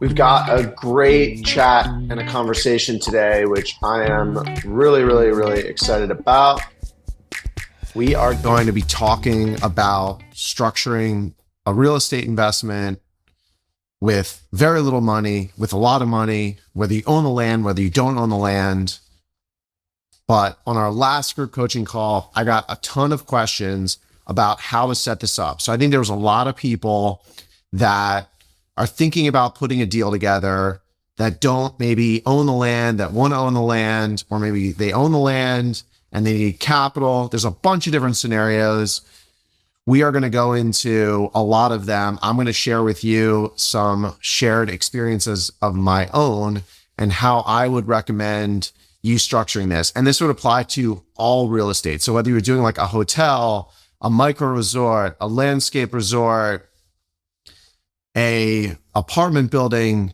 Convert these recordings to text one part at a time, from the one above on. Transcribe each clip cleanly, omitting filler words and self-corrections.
We've got a great chat and a conversation today, which I am really, really, really excited about. We are going to be talking about structuring a real estate investment with very little money, with a lot of money, whether you own the land, whether you don't own the land. But on our last group coaching call, I got a ton of questions about how to set this up. So I think there was a lot of people that are thinking about putting a deal together that don't maybe own the land, that want to own the land, or maybe they own the land and they need capital. There's a bunch of different scenarios. We are going to go into a lot of them. I'm going to share with you some shared experiences of my own and how I would recommend you structuring this. And this would apply to all real estate. So whether you're doing like a hotel, a micro resort, a landscape resort, a apartment building,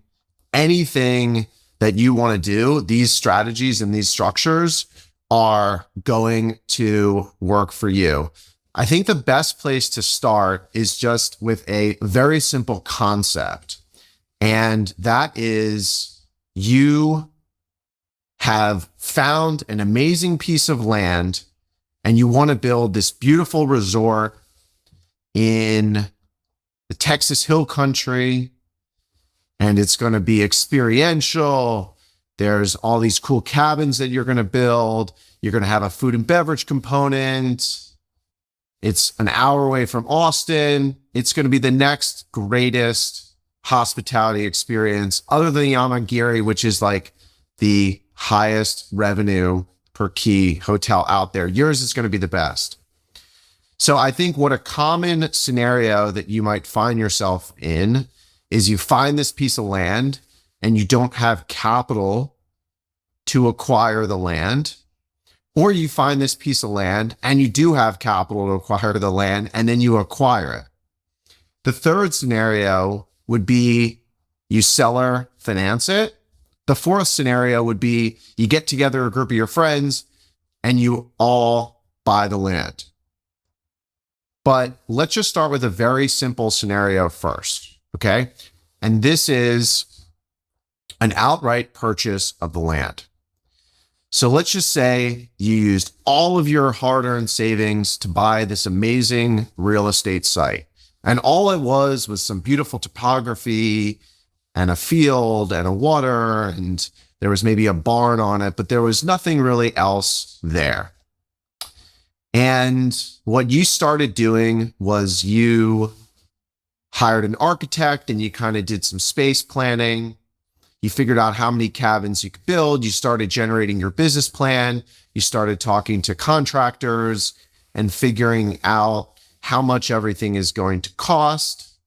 anything that you want to do, these strategies and these structures are going to work for you. I think the best place to start is just with a very simple concept. And that is, you have found an amazing piece of land and you want to build this beautiful resort in the Texas Hill Country, and it's going to be experiential. There's all these cool cabins that you're going to build. You're going to have a food and beverage component. It's an hour away from Austin. It's going to be the next greatest hospitality experience other than the Yamagiri, which is like the highest revenue per key hotel out there. Yours is going to be the best. So I think what a common scenario that you might find yourself in is you find this piece of land and you don't have capital to acquire the land, or you find this piece of land and you do have capital to acquire the land and then you acquire it. The third scenario would be you seller finance it. The fourth scenario would be you get together a group of your friends and you all buy the land. But let's just start with a very simple scenario first, okay? And this is an outright purchase of the land. So let's just say you used all of your hard-earned savings to buy this amazing real estate site. And all it was some beautiful topography and a field and a water, and there was maybe a barn on it, but there was nothing really else there. And what you started doing was you hired an architect and you kind of did some space planning. You figured out how many cabins you could build. You started generating your business plan. You started talking to contractors and figuring out how much everything is going to cost.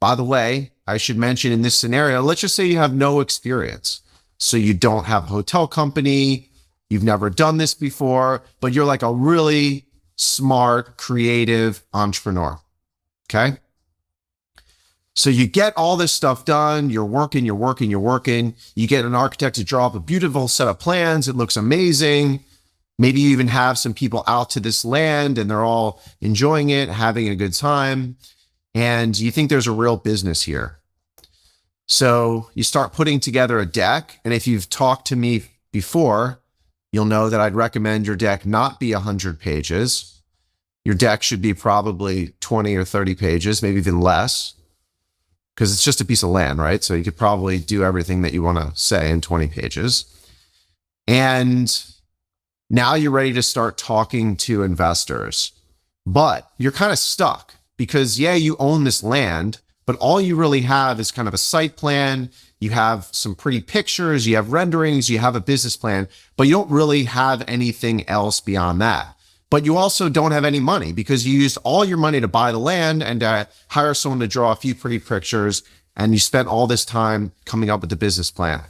By the way, I should mention in this scenario, let's just say you have no experience. So you don't have a hotel company. You've never done this before, but you're like a really smart, creative entrepreneur. Okay. So you get all this stuff done. You're working. You get an architect to draw up a beautiful set of plans. It looks amazing. Maybe you even have some people out to this land and they're all enjoying it, having a good time. And you think there's a real business here. So you start putting together a deck. And if you've talked to me before, you'll know that I'd recommend your deck not be 100 pages. Your deck should be probably 20 or 30 pages, maybe even less, because it's just a piece of land, right? So you could probably do everything that you want to say in 20 pages. And now you're ready to start talking to investors, but you're kind of stuck because, yeah, you own this land, but all you really have is kind of a site plan. You have some pretty pictures, you have renderings, you have a business plan, but you don't really have anything else beyond that. But you also don't have any money because you used all your money to buy the land and hire someone to draw a few pretty pictures, and you spent all this time coming up with the business plan.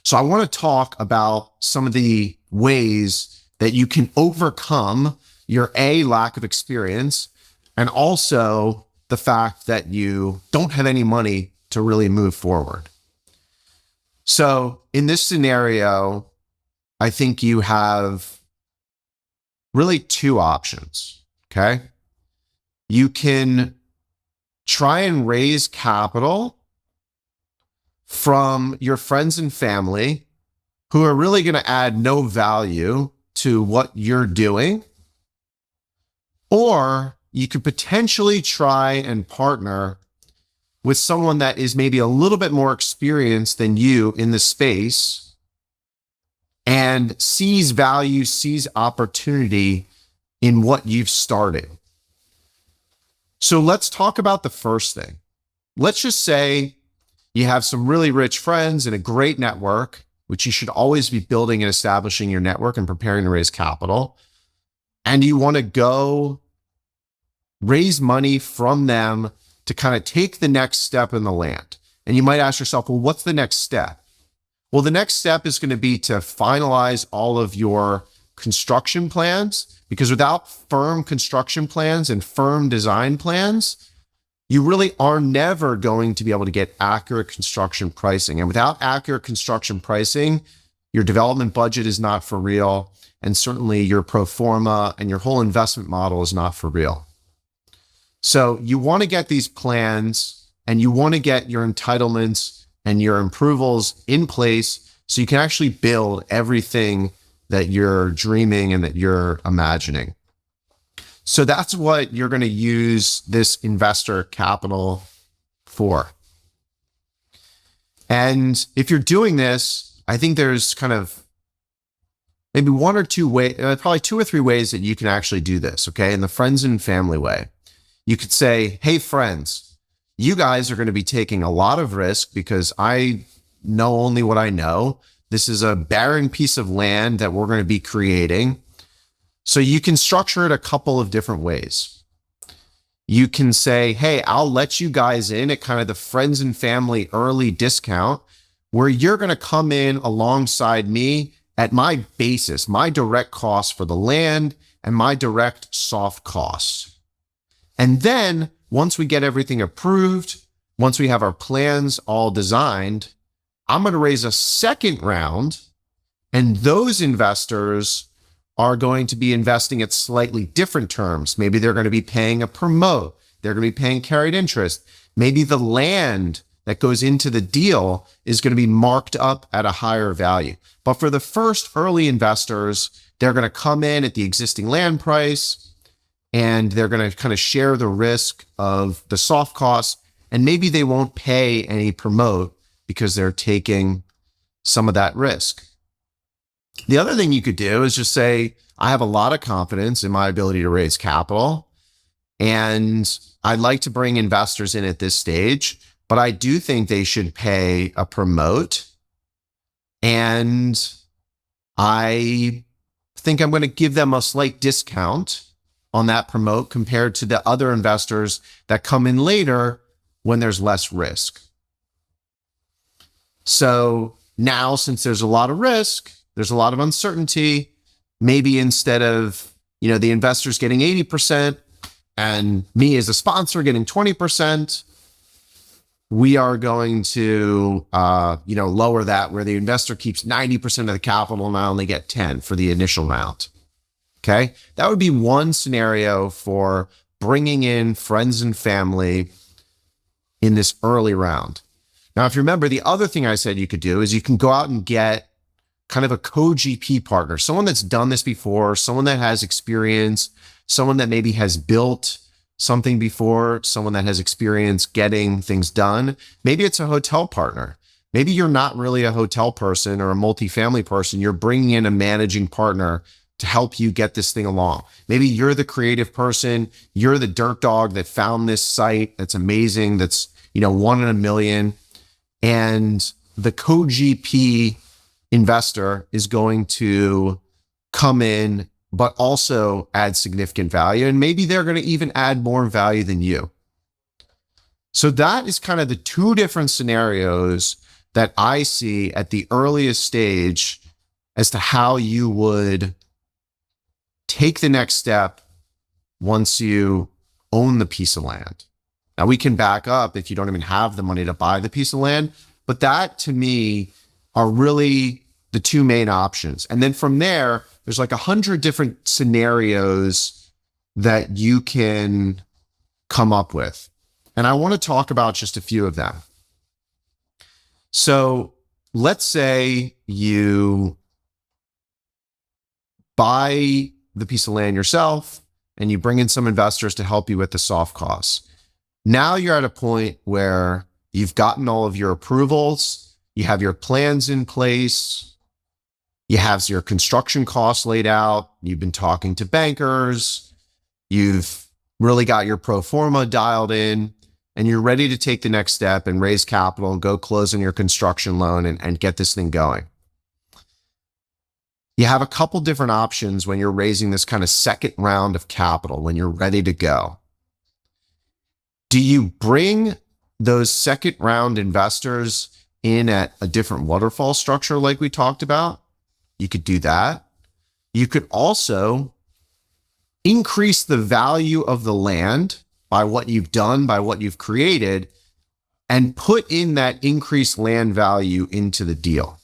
So I want to talk about some of the ways that you can overcome your lack of experience, and also the fact that you don't have any money to really move forward. So in this scenario, I think you have really two options, okay? You can try and raise capital from your friends and family who are really going to add no value to what you're doing, or you could potentially try and partner with someone that is maybe a little bit more experienced than you in the space and sees value, sees opportunity in what you've started. So let's talk about the first thing. Let's just say you have some really rich friends and a great network, which you should always be building and establishing your network and preparing to raise capital. And you want to go raise money from them to kind of take the next step in the land. And you might ask yourself, well, what's the next step? Well, the next step is going to be to finalize all of your construction plans, because without firm construction plans and firm design plans, you really are never going to be able to get accurate construction pricing. And without accurate construction pricing, your development budget is not for real. And certainly your pro forma and your whole investment model is not for real. So you want to get these plans and you want to get your entitlements and your approvals in place so you can actually build everything that you're dreaming and that you're imagining. So that's what you're going to use this investor capital for. And if you're doing this, I think there's kind of maybe one or two ways, probably two or three ways that you can actually do this, okay? In the friends and family way. You could say, hey, friends, you guys are going to be taking a lot of risk because I know only what I know. This is a barren piece of land that we're going to be creating. So you can structure it a couple of different ways. You can say, hey, I'll let you guys in at kind of the friends and family early discount where you're going to come in alongside me at my basis, my direct cost for the land and my direct soft costs. And then once we get everything approved, once we have our plans all designed, I'm going to raise a second round, and those investors are going to be investing at slightly different terms. Maybe they're going to be paying a promote. They're going to be paying carried interest. Maybe the land that goes into the deal is going to be marked up at a higher value. But for the first early investors, they're going to come in at the existing land price, and they're going to kind of share the risk of the soft costs. And maybe they won't pay any promote because they're taking some of that risk. The other thing you could do is just say, I have a lot of confidence in my ability to raise capital, and I'd like to bring investors in at this stage, but I do think they should pay a promote. And I think I'm going to give them a slight discount on that promote compared to the other investors that come in later when there's less risk. So now, since there's a lot of risk, there's a lot of uncertainty, maybe instead of, the investors getting 80% and me as a sponsor getting 20%, we are going to, lower that where the investor keeps 90% of the capital and I only get 10 for the initial round. Okay. That would be one scenario for bringing in friends and family in this early round. Now, if you remember, the other thing I said you could do is you can go out and get kind of a co-GP partner, someone that's done this before, someone that has experience, someone that maybe has built something before, someone that has experience getting things done. Maybe it's a hotel partner. Maybe you're not really a hotel person or a multifamily person. You're bringing in a managing partner to help you get this thing along. Maybe you're the creative person. You're the dirt dog that found this site that's amazing, that's, one in a million. And the co-GP investor is going to come in, but also add significant value. And maybe they're going to even add more value than you. So that is kind of the two different scenarios that I see at the earliest stage as to how you would take the next step once you own the piece of land. Now, we can back up if you don't even have the money to buy the piece of land, but that to me are really the two main options. And then from there, there's like 100 different scenarios that you can come up with. And I want to talk about just a few of them. So let's say you buy the piece of land yourself and you bring in some investors to help you with the soft costs. Now you're at a point where you've gotten all of your approvals, you have your plans in place, you have your construction costs laid out, you've been talking to bankers, you've really got your pro forma dialed in, and you're ready to take the next step and raise capital and go close on your construction loan and get this thing going. You have a couple different options when you're raising this kind of second round of capital, when you're ready to go. Do you bring those second round investors in at a different waterfall structure like we talked about? You could do that. You could also increase the value of the land by what you've done, by what you've created, and put in that increased land value into the deal.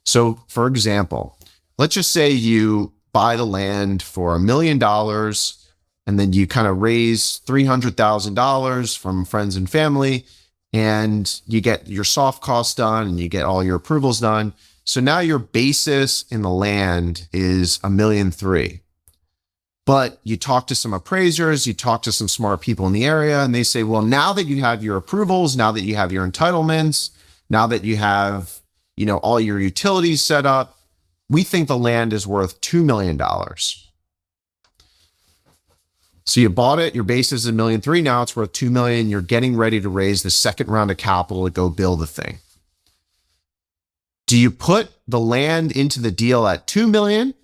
So for example, let's just say you buy the land for $1 million and then you kind of raise $300,000 from friends and family and you get your soft costs done and you get all your approvals done. So now your basis in the land is $1.3 million. But you talk to some appraisers, you talk to some smart people in the area, and they say, well, now that you have your approvals, now that you have your entitlements, now that you have, all your utilities set up, we think the land is worth $2 million. So you bought it, your basis is $1.3 million, now it's worth $2 million. You're getting ready to raise the second round of capital to go build the thing. Do you put the land into the deal at $2 million?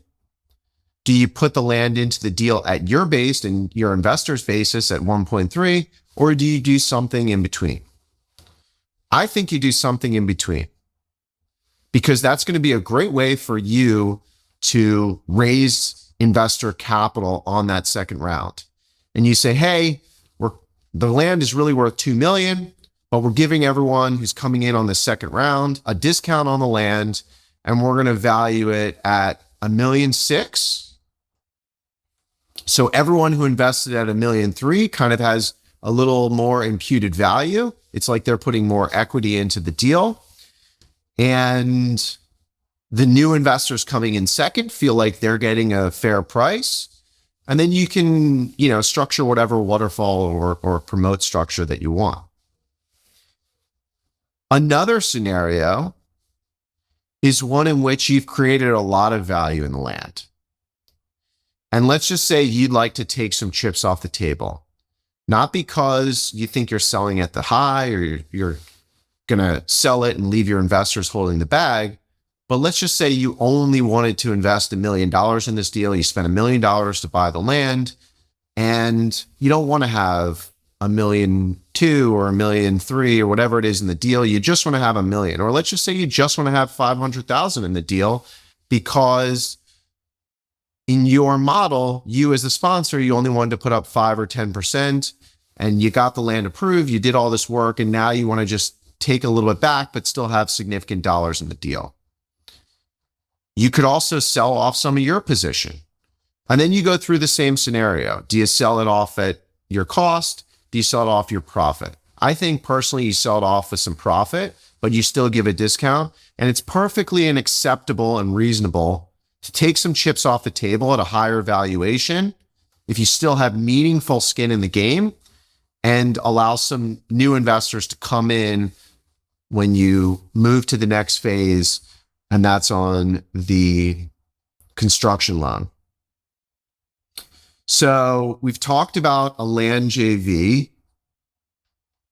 Do you put the land into the deal at your base and your investor's basis at 1.3, or do you do something in between? I think you do something in between because that's going to be a great way for you to raise investor capital on that second round. And you say, hey, the land is really worth $2 million, but we're giving everyone who's coming in on the second round a discount on the land, and we're going to value it at $1.6 million. So everyone who invested at $1.3 million kind of has a little more imputed value. It's like they're putting more equity into the deal. And the new investors coming in second feel like they're getting a fair price. And then you can, structure whatever waterfall or promote structure that you want. Another scenario is one in which you've created a lot of value in the land. And let's just say you'd like to take some chips off the table, not because you think you're selling at the high or you're going to sell it and leave your investors holding the bag. But let's just say you only wanted to invest $1 million in this deal. You spent $1 million to buy the land and you don't want to have $1.2 million or $1.3 million or whatever it is in the deal. You just want to have $1 million, or let's just say you just want to have 500,000 in the deal because in your model, you as the sponsor, you only wanted to put up 5 or 10% and you got the land approved, you did all this work, and now you want to just take a little bit back, but still have significant dollars in the deal. You could also sell off some of your position. And then you go through the same scenario. Do you sell it off at your cost? Do you sell it off your profit? I think personally, you sell it off with some profit, but you still give a discount. And it's perfectly unacceptable and reasonable to take some chips off the table at a higher valuation if you still have meaningful skin in the game and allow some new investors to come in when you move to the next phase, and that's on the construction loan. So we've talked about a land JV.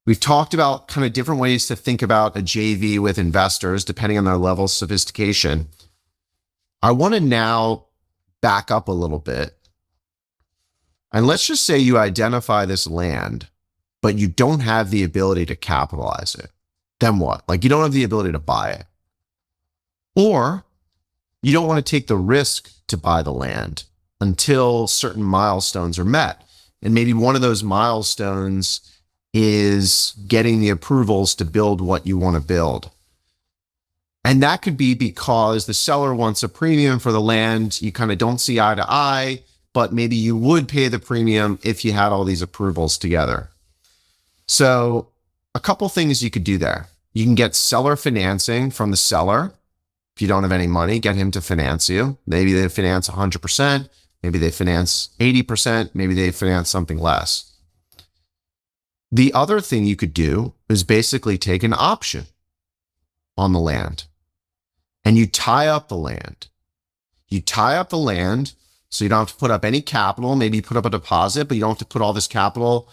We've talked about kind of different ways to think about a JV with investors, depending on their level of sophistication. I want to now back up a little bit. And let's just say you identify this land, but you don't have the ability to capitalize it. Then what? Like, you don't have the ability to buy it. Or you don't want to take the risk to buy the land until certain milestones are met. And maybe one of those milestones is getting the approvals to build what you want to build. And that could be because the seller wants a premium for the land. You kind of don't see eye to eye, but maybe you would pay the premium if you had all these approvals together. So a couple things you could do there. You can get seller financing from the seller. If you don't have any money, get him to finance you. Maybe they finance 100%. Maybe they finance 80%. Maybe they finance something less. The other thing you could do is basically take an option on the land and you tie up the land. You tie up the land so you don't have to put up any capital. Maybe you put up a deposit, but you don't have to put all this capital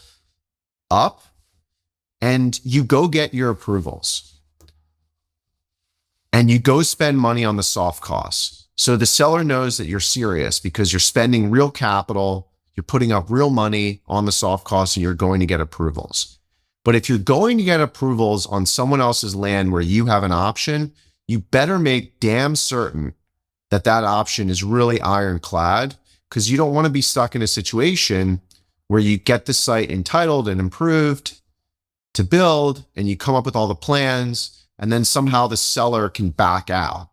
up, and you go get your approvals and you go spend money on the soft costs. So the seller knows that you're serious because you're spending real capital, you're putting up real money on the soft costs, and you're going to get approvals. But if you're going to get approvals on someone else's land where you have an option, you better make damn certain that that option is really ironclad, because you don't want to be stuck in a situation where you get the site entitled and improved to build and you come up with all the plans and then somehow the seller can back out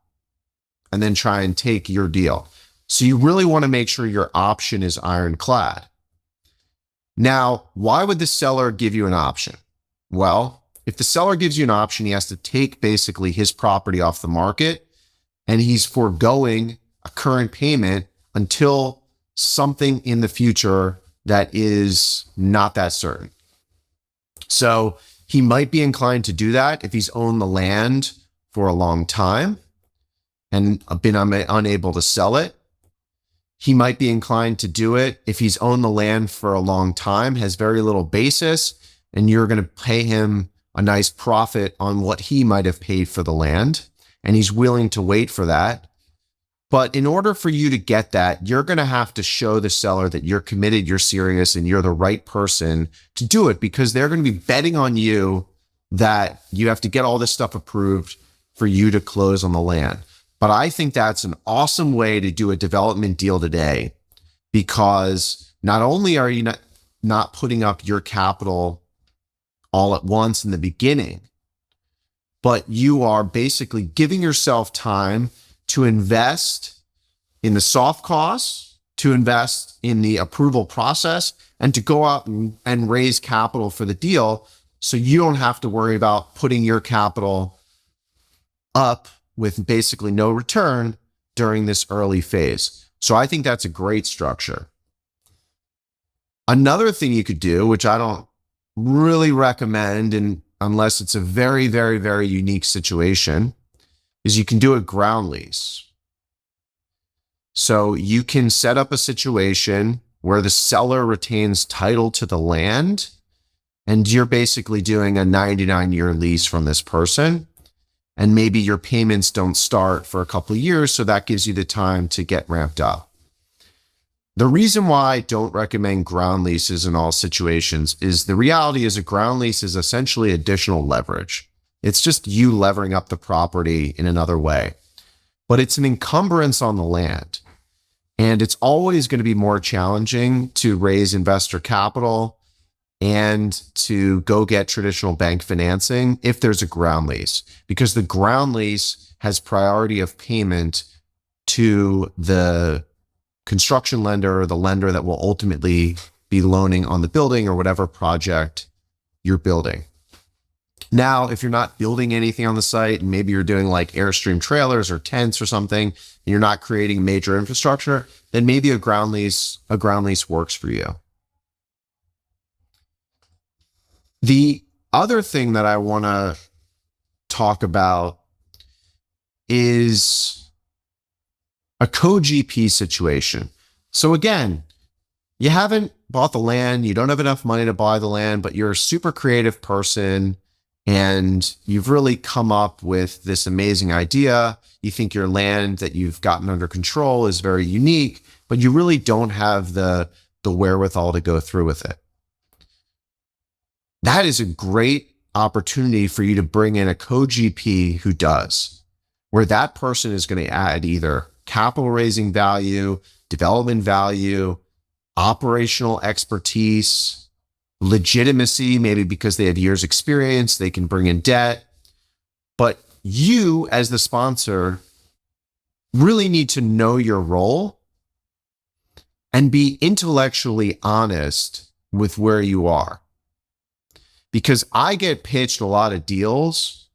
and then try and take your deal. So you really want to make sure your option is ironclad. Now, why would the seller give you an option? Well, if the seller gives you an option, he has to take basically his property off the market, and he's foregoing a current payment until something in the future that is not that certain. So he might be inclined to do that if he's owned the land for a long time and been unable to sell it. He might be inclined to do it if he's owned the land for a long time, has very little basis, and you're going to pay him a nice profit on what he might have paid for the land, and he's willing to wait for that. But in order for you to get that, you're going to have to show the seller that you're committed, you're serious, and you're the right person to do it, because they're going to be betting on you that you have to get all this stuff approved for you to close on the land. But I think that's an awesome way to do a development deal today, because not only are you not putting up your capital all at once in the beginning, but you are basically giving yourself time to invest in the soft costs, to invest in the approval process, and to go out and raise capital for the deal, so you don't have to worry about putting your capital up with basically no return during this early phase. So I think that's a great structure. Another thing you could do, which I don't really recommend, and unless it's a very, very, very unique situation, is you can do a ground lease. So you can set up a situation where the seller retains title to the land, and you're basically doing a 99-year lease from this person. And maybe your payments don't start for a couple of years, so that gives you the time to get ramped up. The reason why I don't recommend ground leases in all situations is the reality is a ground lease is essentially additional leverage. It's just you levering up the property in another way, but it's an encumbrance on the land. And it's always going to be more challenging to raise investor capital and to go get traditional bank financing if there's a ground lease, because the ground lease has priority of payment to the construction lender or the lender that will ultimately be loaning on the building or whatever project you're building. Now, if you're not building anything on the site, and maybe you're doing like Airstream trailers or tents or something, and you're not creating major infrastructure, then maybe a ground lease works for you. The other thing that I want to talk about is a co-GP situation. So again, you haven't bought the land, you don't have enough money to buy the land, but you're a super creative person and you've really come up with this amazing idea. You think your land that you've gotten under control is very unique, but you really don't have the wherewithal to go through with it. That is a great opportunity for you to bring in a co-GP who does, where that person is going to add either capital raising value, development value, operational expertise, legitimacy, maybe because they have years experience, they can bring in debt. But you as the sponsor really need to know your role and be intellectually honest with where you are. Because I get pitched a lot of deals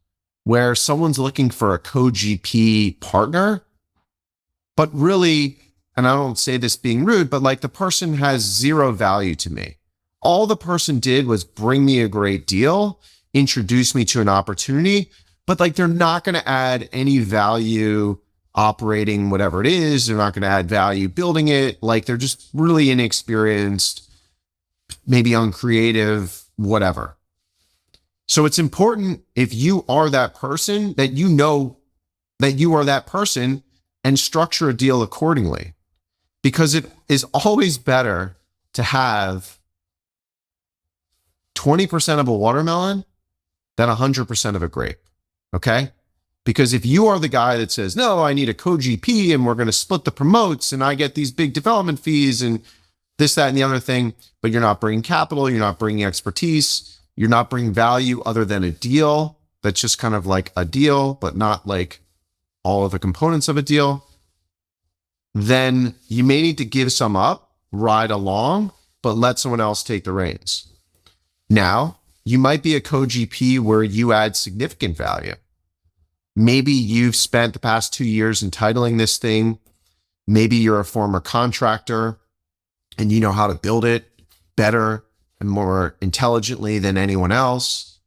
where someone's looking for a co-GP partner, but really, and I don't say this being rude, but like the person has zero value to me. All the person did was bring me a great deal, introduce me to an opportunity, but like they're not going to add any value operating whatever it is. They're not going to add value building it. Like they're just really inexperienced, maybe uncreative, whatever. So it's important, if you are that person, that you know that you are that person and structure a deal accordingly, because it is always better to have 20% of a watermelon than 100% of a grape. Okay? Because if you are the guy that says, no, I need a co-GP and we're going to split the promotes and I get these big development fees and this, that, and the other thing, but you're not bringing capital, you're not bringing expertise, you're not bringing value other than a deal that's just kind of like a deal, but not like all of the components of a deal, then you may need to give some up, ride along, but let someone else take the reins. Now, you might be a co-GP where you add significant value. Maybe you've spent the past 2 years entitling this thing. Maybe you're a former contractor and you know how to build it better and more intelligently than anyone else.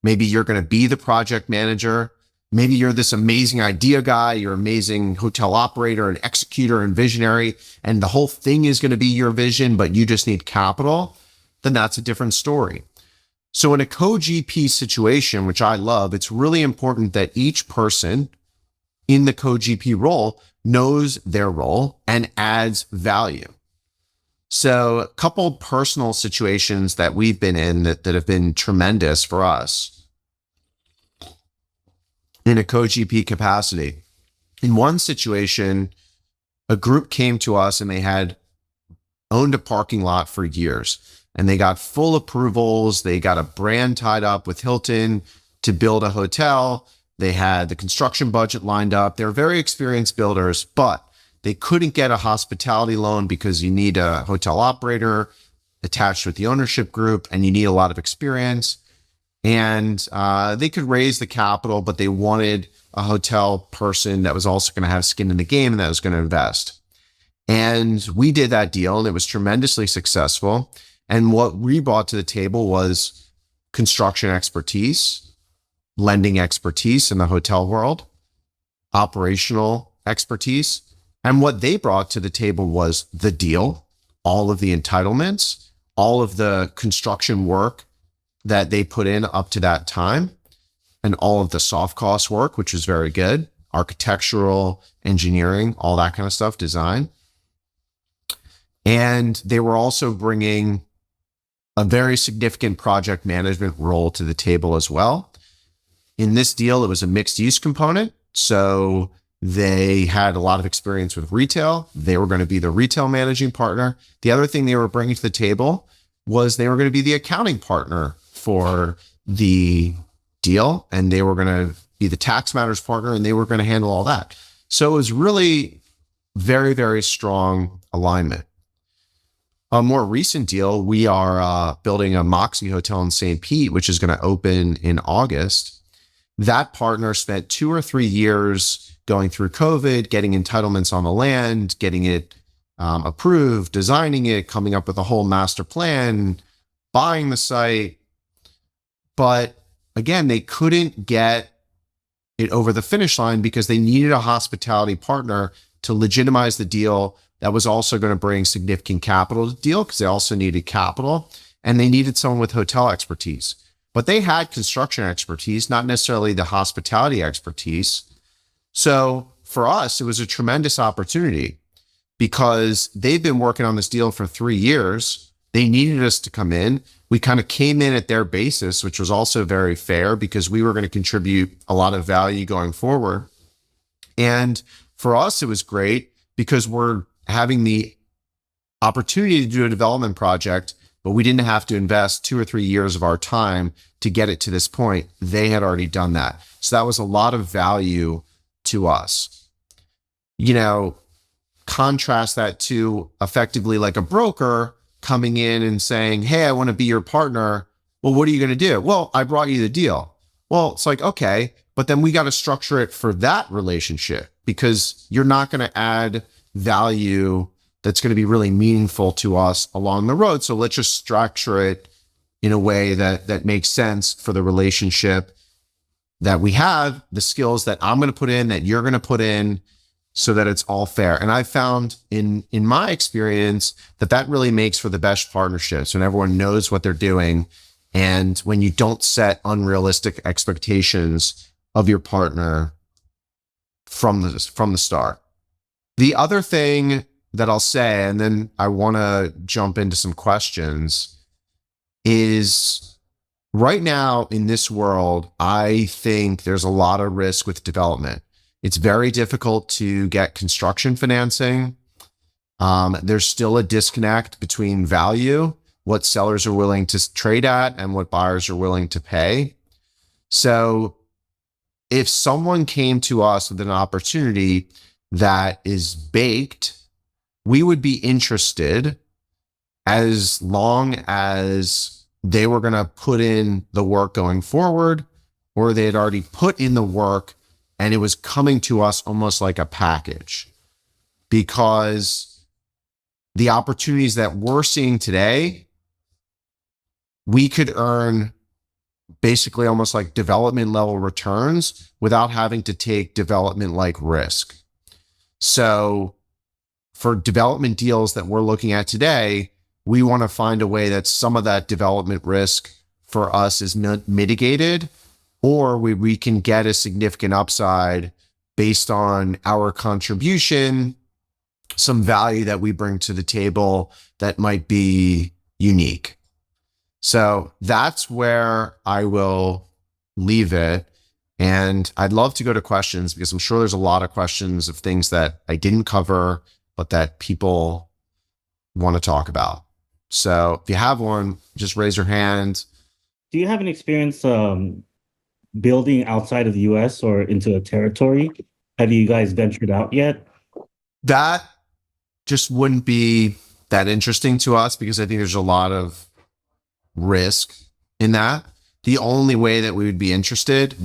Maybe you're going to be the project manager. Maybe you're this amazing idea guy, you're an amazing hotel operator and executor and visionary, and the whole thing is going to be your vision, but you just need capital. Then that's a different story. So in a co-GP situation, which I love, it's really important that each person in the co-GP role knows their role and adds value. So a couple personal situations that we've been in that have been tremendous for us in a co-GP capacity. In one situation, a group came to us and they had owned a parking lot for years and they got full approvals. They got a brand tied up with Hilton to build a hotel. They had the construction budget lined up. They're very experienced builders, but they couldn't get a hospitality loan because you need a hotel operator attached with the ownership group and you need a lot of experience. And they could raise the capital, but they wanted a hotel person that was also going to have skin in the game and that was going to invest. And we did that deal and it was tremendously successful. And what we brought to the table was construction expertise, lending expertise in the hotel world, operational expertise. And what they brought to the table was the deal, all of the entitlements, all of the construction work that they put in up to that time, and all of the soft cost work, which was very good, architectural, engineering, all that kind of stuff, design. And they were also bringing a very significant project management role to the table as well. In this deal, it was a mixed use component. So they had a lot of experience with retail. They were going to be the retail managing partner. The other thing they were bringing to the table was they were going to be the accounting partner for the deal, and they were going to be the tax matters partner, and they were going to handle all that. So it was really very, very strong alignment. A more recent deal, we are building a Moxie Hotel in St. Pete, which is going to open in August. That partner spent 2 or 3 years going through COVID, getting entitlements on the land, getting it approved, designing it, coming up with a whole master plan, buying the site. But again, they couldn't get it over the finish line because they needed a hospitality partner to legitimize the deal that was also going to bring significant capital to the deal, because they also needed capital and they needed someone with hotel expertise. But they had construction expertise, not necessarily the hospitality expertise. So for us, it was a tremendous opportunity because they've been working on this deal for 3 years. They needed us to come in. We kind of came in at their basis, which was also very fair because we were going to contribute a lot of value going forward. And for us, it was great because we're having the opportunity to do a development project, but we didn't have to invest 2 or 3 years of our time to get it to this point. They had already done that. So that was a lot of value to us. You know, contrast that to effectively like a broker coming in and saying, hey, I want to be your partner. Well, what are you going to do? Well, I brought you the deal. Well, it's like, okay, but then we got to structure it for that relationship because you're not going to add value that's going to be really meaningful to us along the road. So let's just structure it in a way that makes sense for the relationship that we have, the skills that I'm going to put in, that you're going to put in, so that it's all fair. And I found in my experience that really makes for the best partnerships when everyone knows what they're doing, and when you don't set unrealistic expectations of your partner from the start. The other thing that I'll say, and then I want to jump into some questions, is right now in this world, I think there's a lot of risk with development. It's very difficult to get construction financing. There's still a disconnect between value, what sellers are willing to trade at, and what buyers are willing to pay. So if someone came to us with an opportunity that is baked, we would be interested as long as they were going to put in the work going forward, or they had already put in the work and it was coming to us almost like a package. Because the opportunities that we're seeing today, we could earn basically almost like development level returns without having to take development like risk. So for development deals that we're looking at today, we want to find a way that some of that development risk for us is mitigated, or we can get a significant upside based on our contribution, some value that we bring to the table that might be unique. So that's where I will leave it. And I'd love to go to questions because I'm sure there's a lot of questions of things that I didn't cover, but that people want to talk about. So if you have one, just raise your hand. Do you have an experience building outside of the US or into a territory? Have you guys ventured out yet? That just wouldn't be that interesting to us because I think there's a lot of risk in that. The only way that we would be interested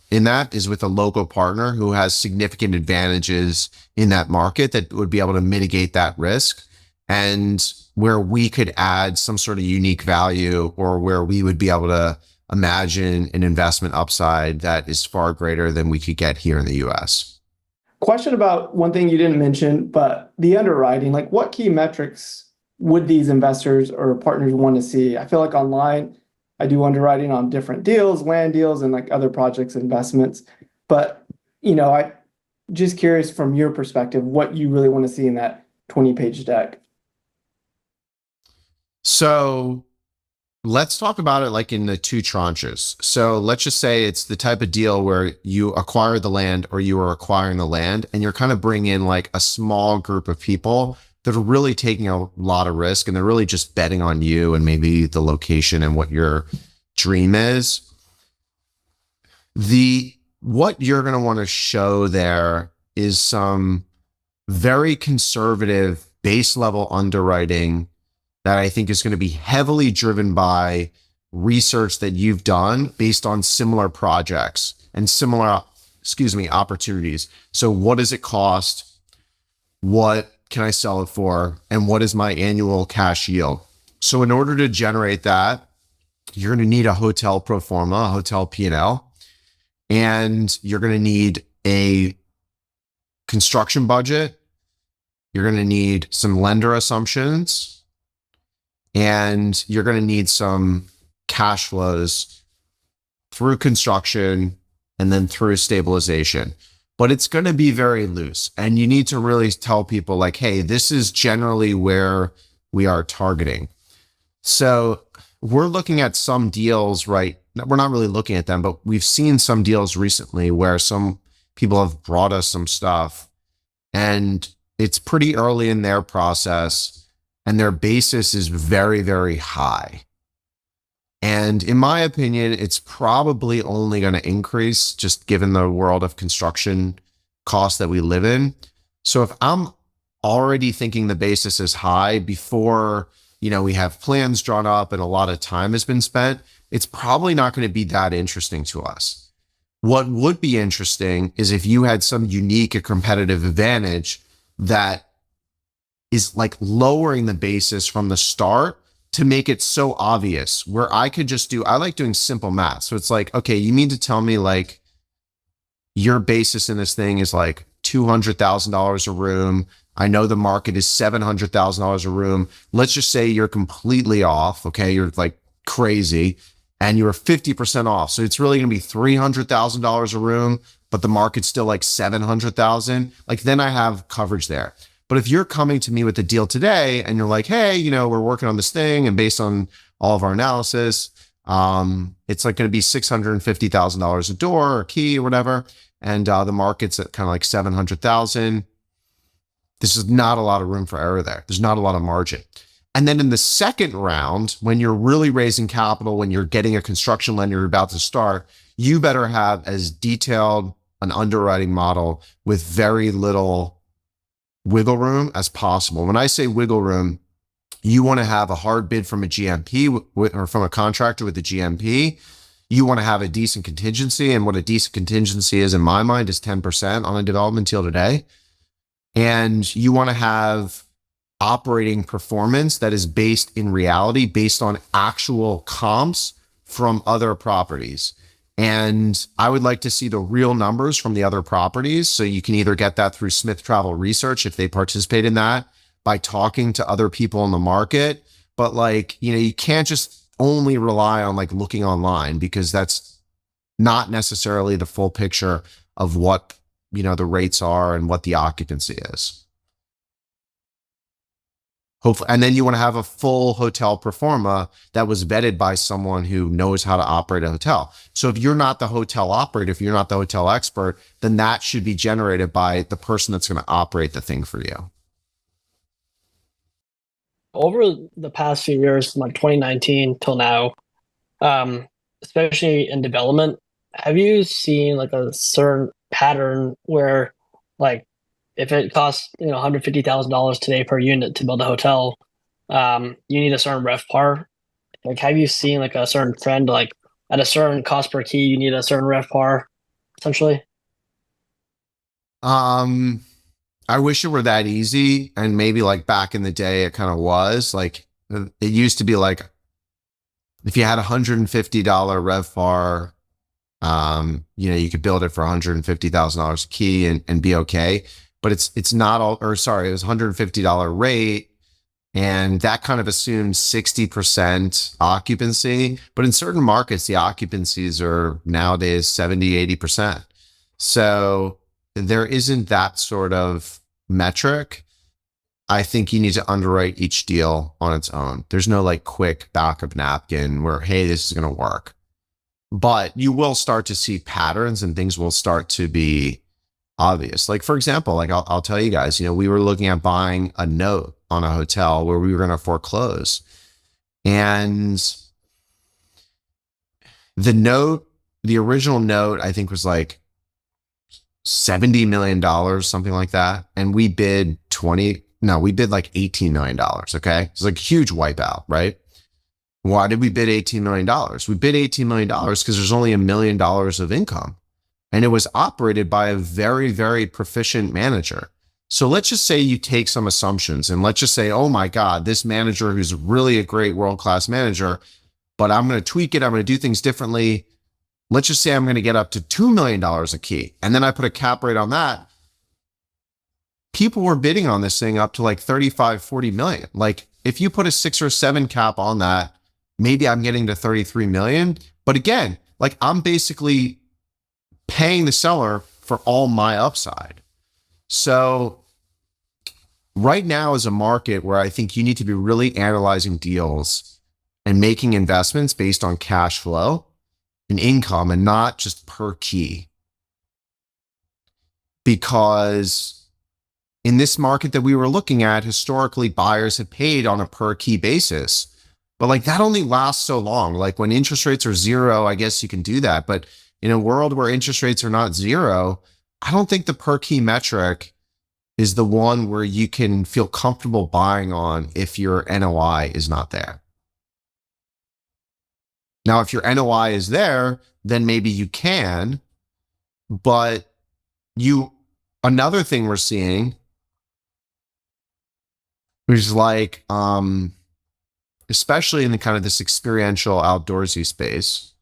in that is with a local partner who has significant advantages in that market that would be able to mitigate that risk, and where we could add some sort of unique value, or where we would be able to imagine an investment upside that is far greater than we could get here in the US. Question about one thing you didn't mention, but the underwriting, like what key metrics would these investors or partners want to see? I feel like online, I do underwriting on different deals, land deals, and like other projects, investments. But, I just curious from your perspective, what you really want to see in that 20-page deck. So let's talk about it like in the two tranches. So let's just say it's the type of deal where you acquire the land, or you are acquiring the land, and you're kind of bringing in like a small group of people that are really taking a lot of risk, and they're really just betting on you and maybe the location and what your dream is. What you're going to want to show there is some very conservative base level underwriting that I think is going to be heavily driven by research that you've done based on similar projects and similar, opportunities. So what does it cost? What can I sell it for? And what is my annual cash yield? So in order to generate that, you're going to need a hotel pro forma, a hotel P&L, and you're going to need a construction budget. You're going to need some lender assumptions, and you're going to need some cash flows through construction and then through stabilization. But it's going to be very loose, and you need to really tell people like, hey, this is generally where we are targeting. So we're looking at some deals, right? We're not really looking at them, but we've seen some deals recently where some people have brought us some stuff, and it's pretty early in their process, and their basis is very, very high. And in my opinion, it's probably only going to increase just given the world of construction costs that we live in. So if I'm already thinking the basis is high before, we have plans drawn up and a lot of time has been spent, it's probably not going to be that interesting to us. What would be interesting is if you had some unique or competitive advantage that is like lowering the basis from the start to make it so obvious, where I could just I like doing simple math. So it's like, okay, you mean to tell me like your basis in this thing is like $200,000 a room. I know the market is $700,000 a room. Let's just say you're completely off. Okay. You're like crazy and you're 50% off. So it's really going to be $300,000 a room, but the market's still like 700,000. Like then I have coverage there. But if you're coming to me with a deal today and you're like, hey, we're working on this thing and based on all of our analysis, it's like going to be $650,000 a door or key or whatever. And the market's at kind of like 700,000. This is not a lot of room for error there. There's not a lot of margin. And then in the second round, when you're really raising capital, when you're getting a construction lender, you're about to start, you better have as detailed an underwriting model with very little wiggle room as possible. When I say wiggle room, you want to have a hard bid from a GMP or from a contractor with a GMP. You want to have a decent contingency. And what a decent contingency is in my mind is 10% on a development deal today. And you want to have operating performance that is based in reality, based on actual comps from other properties. And I would like to see the real numbers from the other properties. So you can either get that through Smith Travel Research if they participate in that, by talking to other people in the market. But like, you can't just only rely on like looking online, because that's not necessarily the full picture of what, the rates are and what the occupancy is. Hopefully, and then you want to have a full hotel pro forma that was vetted by someone who knows how to operate a hotel. So if you're not the hotel operator, if you're not the hotel expert, then that should be generated by the person that's going to operate the thing for you. Over the past few years, from like 2019 till now, especially in development, have you seen like a certain pattern where, like, if it costs $150,000 today per unit to build a hotel, you need a certain RevPar? Like, have you seen like a certain trend, like at a certain cost per key, you need a certain RevPar, essentially? I wish it were that easy, and maybe like back in the day it kind of was. Like it used to be like if you had $150 RevPar, you could build it for $150,000 a key and be okay. But it's not all, or sorry, it was $150 rate, and that kind of assumes 60% occupancy. But in certain markets, the occupancies are nowadays 70, 80%. So there isn't that sort of metric. I think you need to underwrite each deal on its own. There's no like quick backup napkin where, hey, this is going to work. But you will start to see patterns and things will start to be obvious. Like, for example, like I'll tell you guys, we were looking at buying a note on a hotel where we were going to foreclose. And the original note, I think was like $70 million, something like that. And we bid like $18 million. Okay. It's like a huge wipeout, right? Why did we bid $18 million? We bid $18 million because there's only $1 million of income. And it was operated by a very, very proficient manager. So let's just say you take some assumptions and let's just say, oh my God, this manager who's really a great world-class manager, but I'm going to tweak it. I'm going to do things differently. Let's just say I'm going to get up to $2 million a key. And then I put a cap rate on that. People were bidding on this thing up to like 35, 40 million. Like if you put a 6 or 7 cap on that, maybe I'm getting to 33 million. But again, like I'm basically paying the seller for all my upside. So right now is a market where I think you need to be really analyzing deals and making investments based on cash flow and income and not just per key. Because in this market that we were looking at, historically buyers have paid on a per key basis. But like that only lasts so long. Like when interest rates are zero, I guess you can do that. But in a world where interest rates are not zero, I don't think the per key metric is the one where you can feel comfortable buying on if your NOI is not there. Now, if your NOI is there, then maybe you can, but another thing we're seeing, which is like, especially in the kind of this experiential outdoorsy space,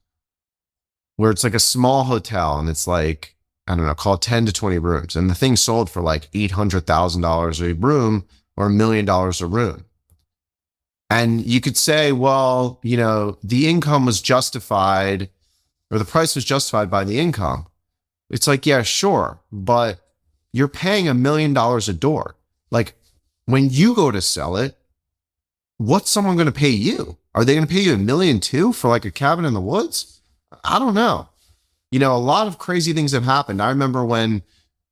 where it's like a small hotel and it's like, I don't know, call it 10 to 20 rooms. And the thing sold for like $800,000 a room or $1 million a room. And you could say, well, the income was justified, or the price was justified by the income. It's like, yeah, sure. But you're paying $1 million a door. Like, when you go to sell it, what's someone going to pay you? Are they going to pay you $1 million too for like a cabin in the woods? I don't know. A lot of crazy things have happened. I remember when,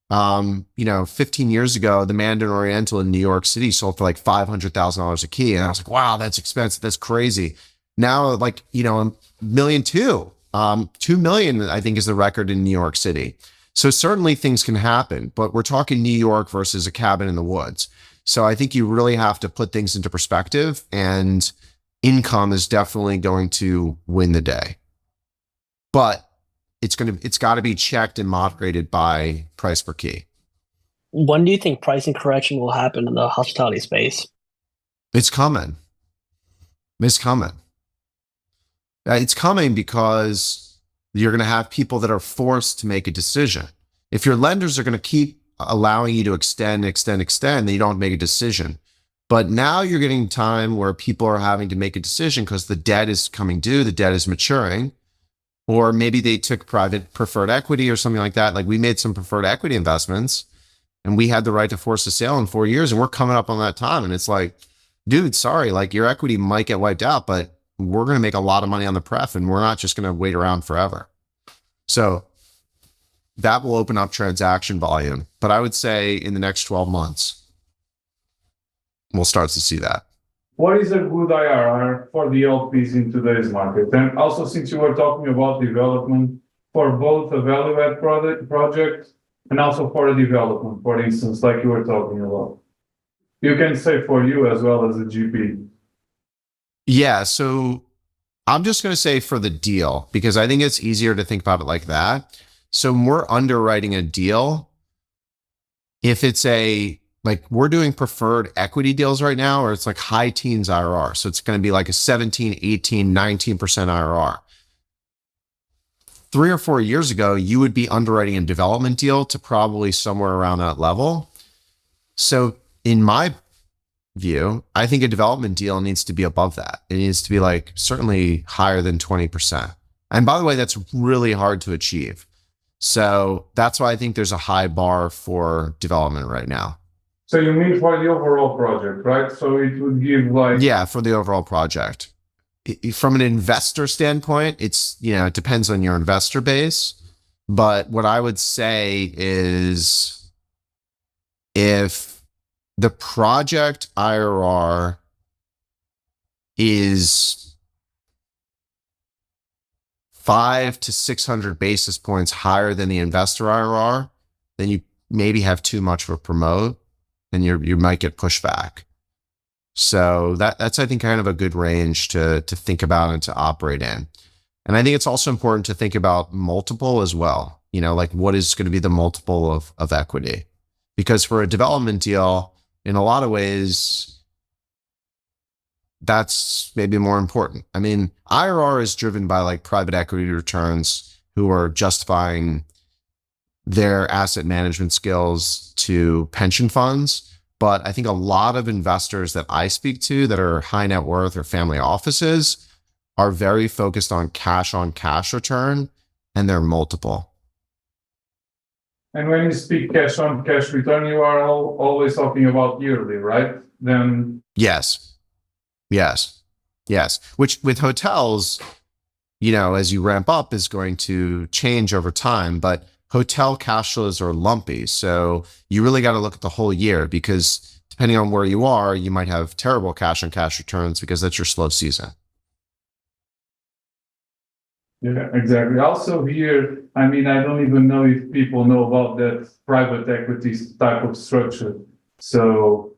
15 years ago, the Mandarin Oriental in New York City sold for like $500,000 a key. And I was like, wow, that's expensive. That's crazy. Now, like, $1 million too. 2 million, I think, is the record in New York City. So certainly things can happen, but we're talking New York versus a cabin in the woods. So I think you really have to put things into perspective, and income is definitely going to win the day. But it's got to be checked and moderated by price per key. When do you think pricing correction will happen in the hospitality space? It's coming. It's coming. It's coming because you're going to have people that are forced to make a decision. If your lenders are going to keep allowing you to extend, then you don't make a decision. But now you're getting time where people are having to make a decision because the debt is coming due, the debt is maturing, or maybe they took private preferred equity or something like that. Like, we made some preferred equity investments and we had the right to force a sale in 4 years, and we're coming up on that time. And it's like, dude, sorry, like, your equity might get wiped out, but we're going to make a lot of money on the pref, and we're not just going to wait around forever. So that will open up transaction volume. But I would say in the next 12 months, we'll start to see that. What is a good IRR for the LPs in today's market? And also, since you were talking about development, for both a value-add project and also for a development, for instance, like you were talking about. You can say for you as well as a GP. Yeah, so I'm just going to say for the deal, because I think it's easier to think about it like that. So when we're underwriting a deal, if it's like, we're doing preferred equity deals right now, or it's like high teens IRR. So it's going to be like a 17, 18, 19% IRR. 3 or 4 years ago, you would be underwriting a development deal to probably somewhere around that level. So in my view, I think a development deal needs to be above that. It needs to be like certainly higher than 20%. And by the way, that's really hard to achieve. So that's why I think there's a high bar for development right now. So you mean for the overall project, right? So it would give like... Yeah, for the overall project. From an investor standpoint, it depends on your investor base. But what I would say is, if the project IRR is 500 to 600 basis points higher than the investor IRR, then you maybe have too much of a promote, and you might get pushback. So that's, I think, kind of a good range to think about and to operate in. And I think it's also important to think about multiple as well. Like, what is going to be the multiple of equity? Because for a development deal, in a lot of ways, that's maybe more important. I mean, IRR is driven by like private equity returns who are justifying their asset management skills to pension funds. But I think a lot of investors that I speak to that are high net worth or family offices are very focused on cash return and their multiple. And when you speak cash on cash return, you are always talking about yearly, right? Then Yes. Which with hotels, as you ramp up, is going to change over time. But hotel cash flows are lumpy. So you really got to look at the whole year, because depending on where you are, you might have terrible cash on cash returns because that's your slow season. Yeah, exactly. Also here, I mean, I don't even know if people know about that private equity type of structure. So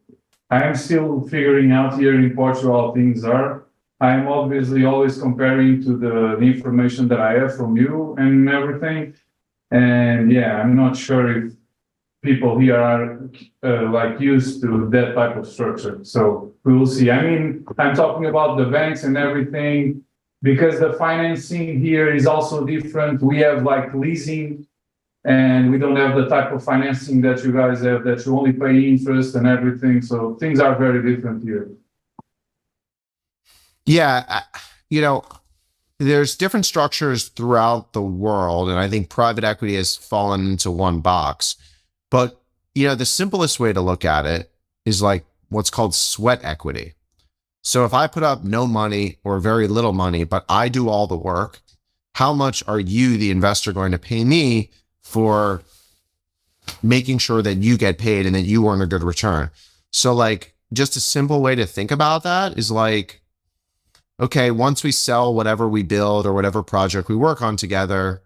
I'm still figuring out here in Portugal how things are. I'm obviously always comparing to the information that I have from you and everything. And yeah, I'm not sure if people here are like used to that type of structure. So we will see. I mean, I'm talking about the banks and everything because the financing here is also different. We have like leasing and we don't have the type of financing that you guys have that you only pay interest and everything. So things are very different here. Yeah, you know, there's different structures throughout the world, and I think private equity has fallen into one box. But, the simplest way to look at it is like what's called sweat equity. So if I put up no money or very little money, but I do all the work, how much are you, the investor, going to pay me for making sure that you get paid and that you earn a good return? So like just a simple way to think about that is like, okay, once we sell whatever we build or whatever project we work on together,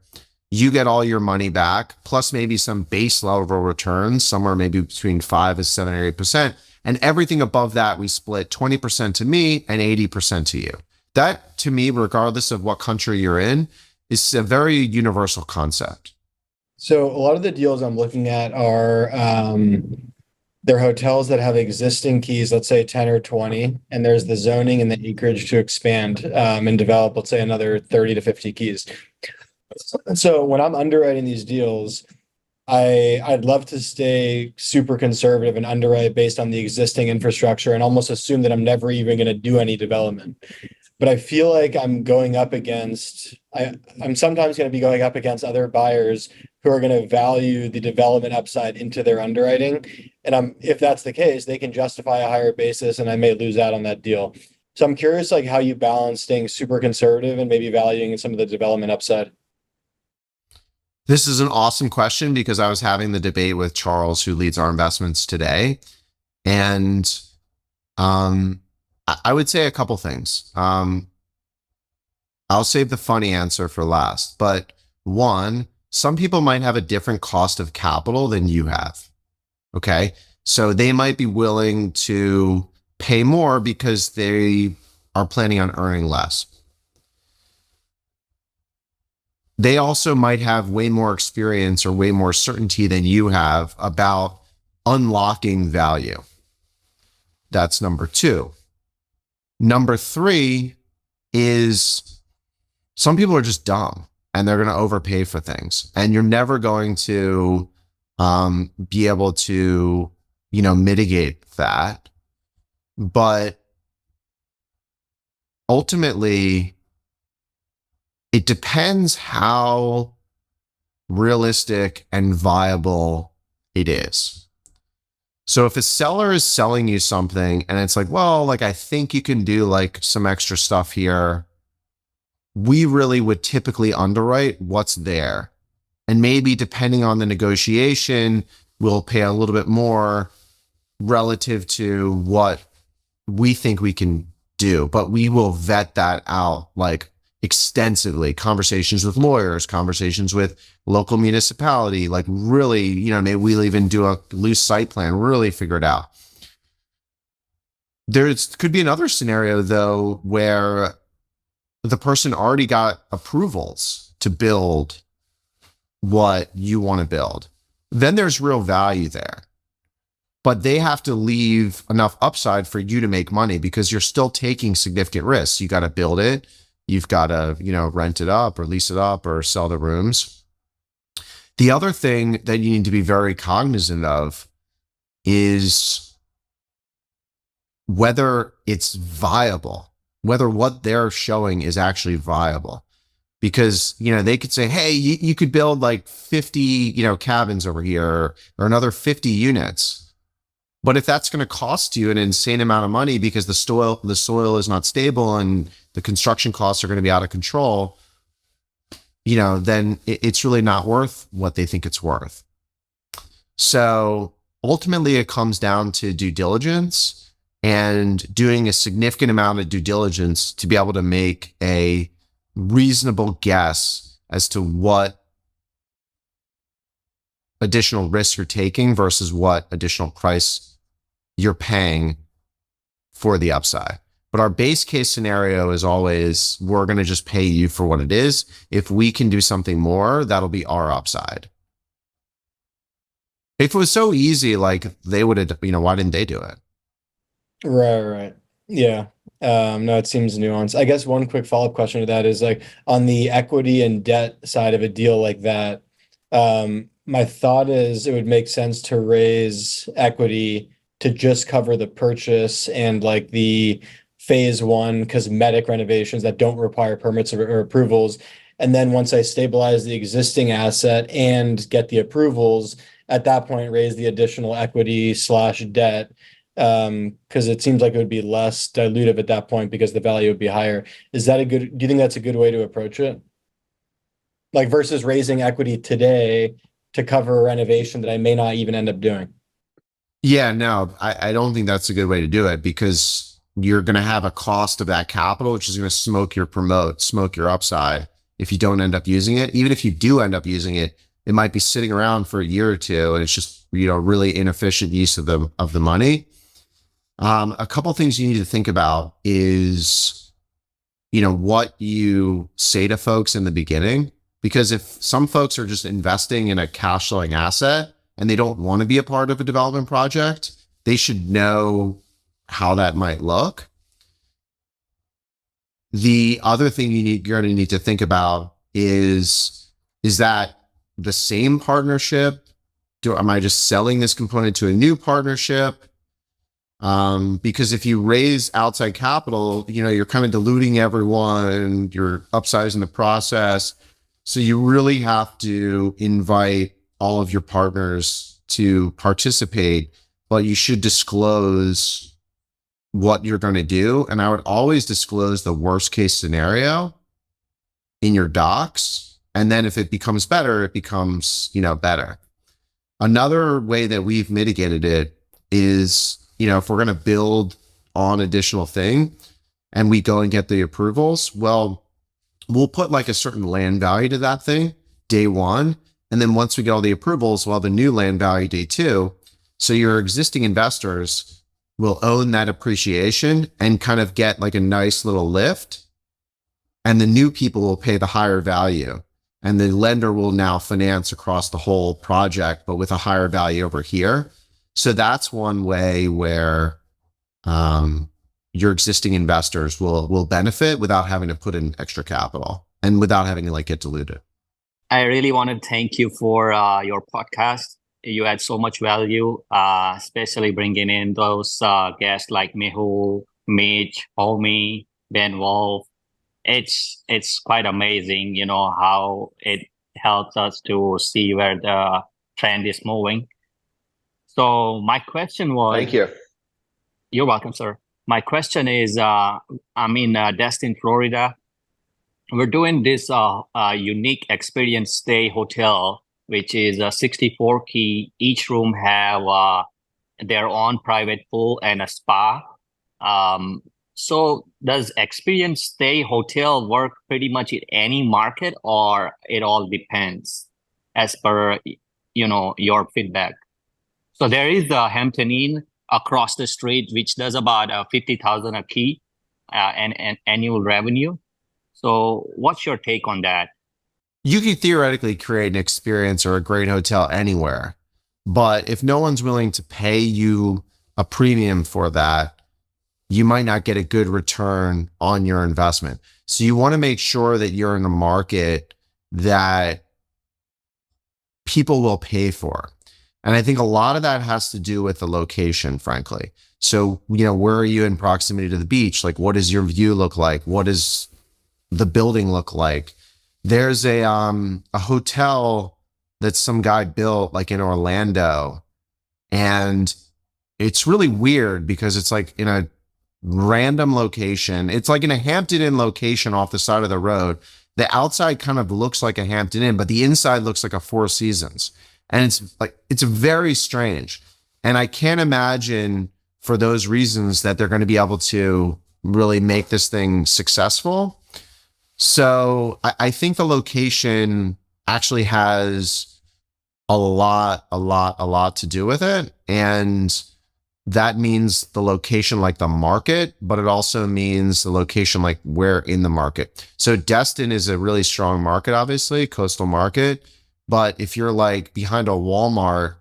you get all your money back, plus maybe some base level returns, somewhere maybe between 5 and 7 or 8%. And everything above that, we split 20% to me and 80% to you. That, to me, regardless of what country you're in, is a very universal concept. So a lot of the deals I'm looking at are they're hotels that have existing keys, let's say 10 or 20, and there's the zoning and the acreage to expand and develop, let's say, another 30 to 50 keys. So when I'm underwriting these deals, I'd love to stay super conservative and underwrite based on the existing infrastructure and almost assume that I'm never even going to do any development. But I feel like I'm sometimes going to be going up against other buyers who are going to value the development upside into their underwriting. And if that's the case, they can justify a higher basis and I may lose out on that deal. So I'm curious like how you balance staying super conservative and maybe valuing some of the development upside. This is an awesome question because I was having the debate with Charles, who leads our investments today. And I would say a couple things. I'll save the funny answer for last. But one, some people might have a different cost of capital than you have. Okay. So they might be willing to pay more because they are planning on earning less. They also might have way more experience or way more certainty than you have about unlocking value. That's number two. Number three is some people are just dumb and they're going to overpay for things. And you're never going to be able to, mitigate that. But ultimately, it depends how realistic and viable it is. So if a seller is selling you something and it's like, well, like, I think you can do like some extra stuff here, we really would typically underwrite what's there. And maybe depending on the negotiation, we'll pay a little bit more relative to what we think we can do, but we will vet that out like extensively. Conversations with lawyers, conversations with local municipality, like really, maybe we'll even do a loose site plan, really figure it out. There could be another scenario though, where the person already got approvals to build what you want to build. Then there's real value there. But they have to leave enough upside for you to make money because you're still taking significant risks. You got to build it. You've got to, rent it up or lease it up or sell the rooms. The other thing that you need to be very cognizant of is whether it's viable, whether what they're showing is actually viable. Because, they could say, hey, you could build like 50, cabins over here or another 50 units. But if that's going to cost you an insane amount of money because the soil is not stable and the construction costs are going to be out of control, then it's really not worth what they think it's worth. So ultimately it comes down to due diligence and doing a significant amount of due diligence to be able to make a reasonable guess as to what additional risk you're taking versus what additional price you're paying for the upside. But our base case scenario is always, we're going to just pay you for what it is. If we can do something more, that'll be our upside. If it was so easy, like they would have, why didn't they do it? Right. Yeah. No, it seems nuanced. I guess one quick follow-up question to that is like on the equity and debt side of a deal like that, my thought is it would make sense to raise equity to just cover the purchase and like the phase one cosmetic renovations that don't require permits or approvals. And then once I stabilize the existing asset and get the approvals, at that point, raise the additional equity slash debt. Because it seems like it would be less dilutive at that point because the value would be higher. Do you think that's a good way to approach it? Like versus raising equity today to cover a renovation that I may not even end up doing. Yeah, no, I don't think that's a good way to do it because you're going to have a cost of that capital, which is going to smoke your upside if you don't end up using it. Even if you do end up using it, it might be sitting around for a year or two and it's just, really inefficient use of the money. A couple things you need to think about is, what you say to folks in the beginning, because if some folks are just investing in a cash flowing asset and they don't want to be a part of a development project, they should know how that might look. The other thing you're going to need to think about is that the same partnership? Am I just selling this component to a new partnership? Because if you raise outside capital, you're kind of diluting everyone, you're upsizing the process. So you really have to invite all of your partners to participate, but you should disclose what you're going to do. And I would always disclose the worst case scenario in your docs. And then if it becomes better, it becomes, better. Another way that we've mitigated it is, if we're going to build on additional thing and we go and get the approvals, well, we'll put like a certain land value to that thing day one. And then once we get all the approvals, we'll have a new land value day two. So your existing investors will own that appreciation and kind of get like a nice little lift. And the new people will pay the higher value. And the lender will now finance across the whole project, but with a higher value over here. So that's one way where your existing investors will benefit without having to put in extra capital and without having to get diluted. I really want to thank you for your podcast. You add so much value, especially bringing in those guests like Mehul, Mitch, Homie, Ben Wolf. It's quite amazing, how it helps us to see where the trend is moving. So my question was... Thank you. You're welcome, sir. My question is, I'm in Destin, Florida. We're doing this unique experience stay hotel, which is a 64 key. Each room have their own private pool and a spa. So does experience stay hotel work pretty much in any market, or it all depends as per, your feedback? So there is the Hampton Inn across the street, which does about 50,000 a key and annual revenue. So what's your take on that? You could theoretically create an experience or a great hotel anywhere, but if no one's willing to pay you a premium for that, you might not get a good return on your investment. So you want to make sure that you're in a market that people will pay for. And I think a lot of that has to do with the location, frankly. So, where are you in proximity to the beach? Like, what does your view look like? What does the building look like? There's a hotel that some guy built like in Orlando. And it's really weird because it's like in a random location. It's like in a Hampton Inn location off the side of the road. The outside kind of looks like a Hampton Inn, but the inside looks like a Four Seasons. And it's very strange. And I can't imagine for those reasons that they're going to be able to really make this thing successful. So I think the location actually has a lot to do with it. And that means the location, like the market, but it also means the location, like where in the market. So Destin is a really strong market, obviously, coastal market. But if you're like behind a Walmart,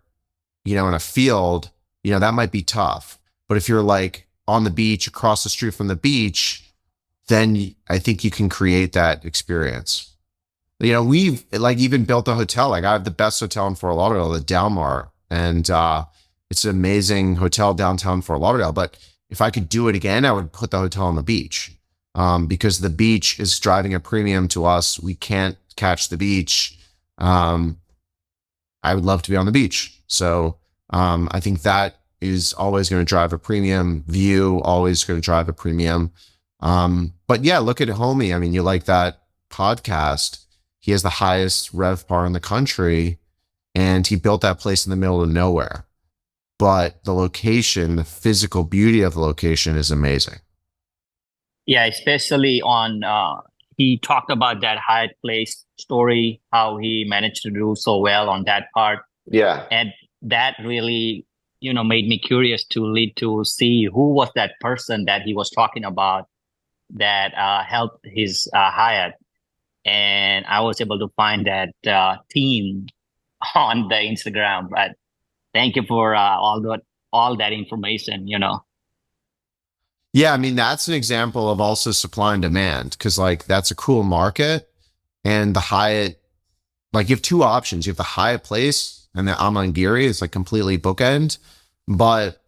in a field, that might be tough. But if you're like on the beach, across the street from the beach, then I think you can create that experience. We've like even built a hotel. Like I have the best hotel in Fort Lauderdale, the Dalmar, and it's an amazing hotel downtown Fort Lauderdale. But if I could do it again, I would put the hotel on the beach, because the beach is driving a premium to us. We can't catch the beach. I would love to be on the beach. So I think that is always going to drive a premium. View always going to drive a premium. But yeah, look at Homie. I mean, you like that podcast. He has the highest RevPar in the country, and he built that place in the middle of nowhere. But the location, the physical beauty of the location is amazing. Yeah, especially on he talked about that Hyatt Place story, how he managed to do so well on that part. Yeah. And that really, made me curious to lead to see who was that person that he was talking about that helped his Hyatt. And I was able to find that team on the Instagram. But thank you for all that information. Yeah, I mean, that's an example of also supply and demand, because like that's a cool market. And the Hyatt, like you have two options. You have the Hyatt Place and the Amangiri. It's like completely bookend. But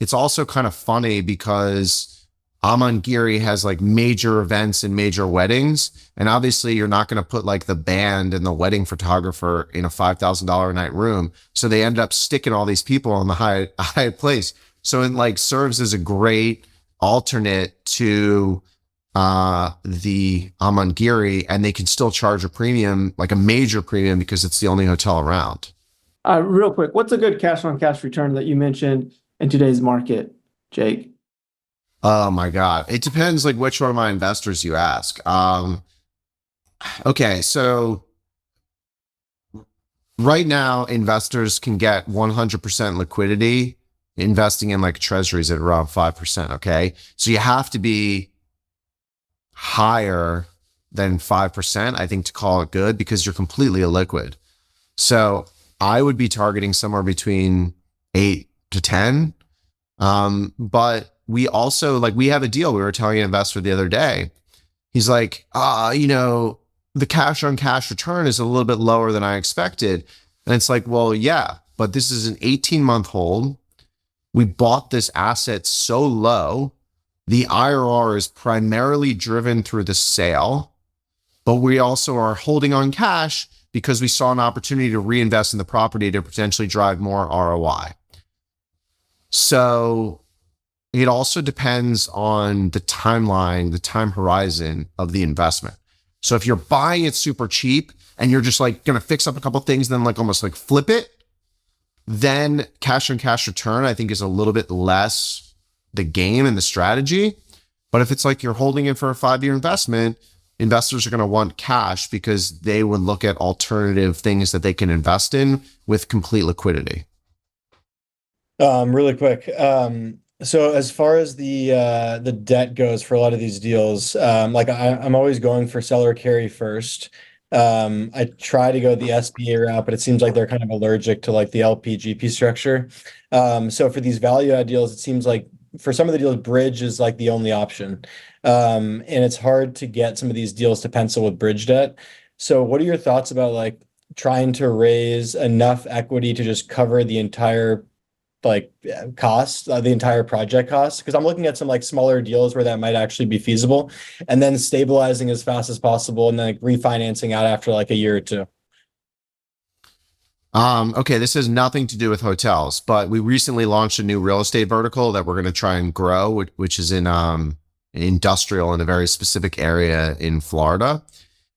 it's also kind of funny because Amangiri has like major events and major weddings. And obviously you're not going to put like the band and the wedding photographer in a $5,000 a night room. So they end up sticking all these people on the Hyatt Place. So it like serves as a great alternate to the Amangiri, and they can still charge a premium, like a major premium, because it's the only hotel around. Real quick, what's a good cash on cash return that you mentioned in today's market, Jake? Oh my God. It depends like which one of my investors you ask. Okay. So right now investors can get 100% liquidity investing in like treasuries at around 5%. Okay. So you have to be higher than 5%, I think, to call it good, because you're completely illiquid. So I would be targeting somewhere between 8 to 10. But we also like, we have a deal. We were telling an investor the other day, he's like, the cash on cash return is a little bit lower than I expected. And it's like, well, yeah, but this is an 18-month hold. We bought this asset so low. The IRR is primarily driven through the sale, but we also are holding on cash because we saw an opportunity to reinvest in the property to potentially drive more ROI. So it also depends on the timeline, the time horizon of the investment. So if you're buying it super cheap and you're just like going to fix up a couple things, then like almost like flip it, then cash on cash return, I think, is a little bit less the game and the strategy. But if it's like you're holding it for a 5-year investment, investors are going to want cash because they would look at alternative things that they can invest in with complete liquidity. Really quick. So as far as the debt goes for a lot of these deals, like I'm always going for seller carry first. I try to go the SBA route, but it seems like they're kind of allergic to like the LP/GP structure. So for these value add deals, it seems like for some of the deals, bridge is like the only option. And it's hard to get some of these deals to pencil with bridge debt. So what are your thoughts about like trying to raise enough equity to just cover the entire cost, the entire project cost? Because I'm looking at some like smaller deals where that might actually be feasible, and then stabilizing as fast as possible and then like refinancing out after like a year or two. Okay, this has nothing to do with hotels, but we recently launched a new real estate vertical that we're going to try and grow, which is in industrial in a very specific area in Florida.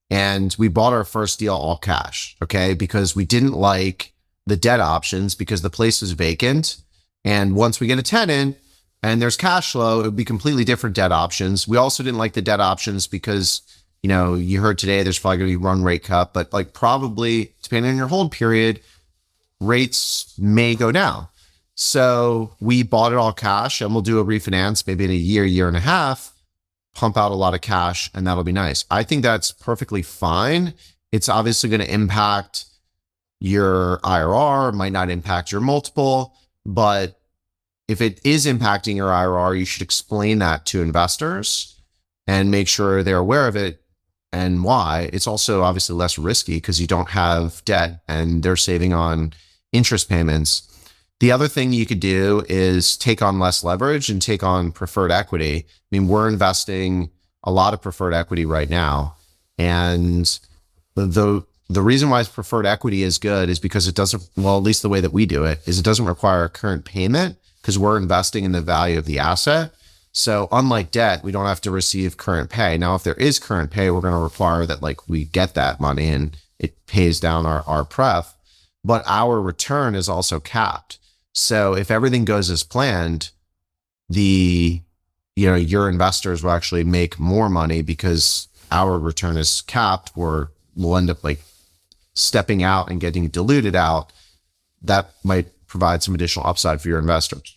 And we bought our first deal all cash, okay, because we didn't like the debt options because the place was vacant. And once we get a tenant and there's cash flow, it would be completely different debt options. We also didn't like the debt options because, you heard today there's probably going to be run rate cut, but like probably depending on your hold period, rates may go down. So we bought it all cash and we'll do a refinance maybe in a year and a half, pump out a lot of cash, and that'll be nice. I think that's perfectly fine. It's obviously going to impact your IRR, might not impact your multiple, but if it is impacting your IRR, you should explain that to investors and make sure they're aware of it and why. It's also obviously less risky because you don't have debt and they're saving on interest payments. The other thing you could do is take on less leverage and take on preferred equity. I mean, we're investing a lot of preferred equity right now. And the reason why preferred equity is good is because it doesn't, well, at least the way that we do it, is it doesn't require a current payment because we're investing in the value of the asset. So unlike debt, we don't have to receive current pay. Now, if there is current pay, we're going to require that like we get that money and it pays down our pref, but our return is also capped. So if everything goes as planned, your investors will actually make more money because our return is capped, or we'll end up like stepping out and getting diluted out. That might provide some additional upside for your investors.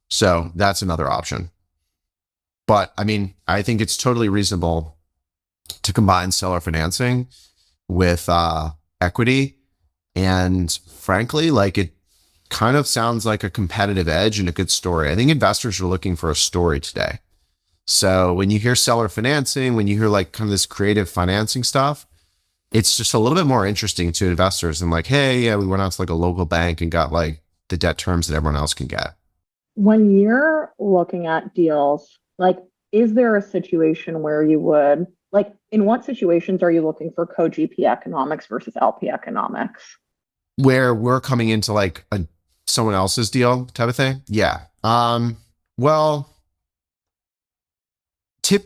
So that's another option. But I mean, I think it's totally reasonable to combine seller financing with equity. And frankly, like it kind of sounds like a competitive edge and a good story. I think investors are looking for a story today. So when you hear seller financing, when you hear like kind of this creative financing stuff, it's just a little bit more interesting to investors than like, hey, yeah, we went out to like a local bank and got like the debt terms that everyone else can get. When you're looking at deals, like, is there a situation where you would, like, in what situations are you looking for co-GP economics versus LP economics? Where we're coming into like someone else's deal type of thing? Yeah. Well,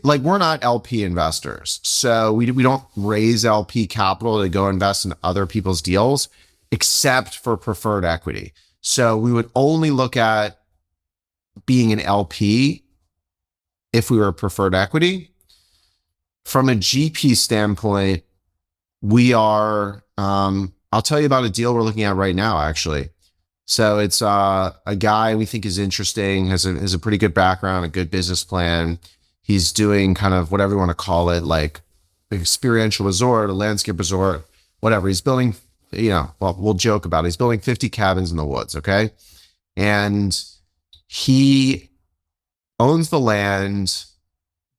like we're not LP investors. So we don't raise LP capital to go invest in other people's deals, except for preferred equity. So we would only look at being an LP if we were preferred equity. From a GP standpoint, we are, I'll tell you about a deal we're looking at right now, actually. So it's a guy we think is interesting, has a pretty good background, a good business plan. He's doing kind of whatever you want to call it, like experiential resort, a landscape resort, whatever. He's building, well, we'll joke about it. He's building 50 cabins in the woods, okay? And he owns the land,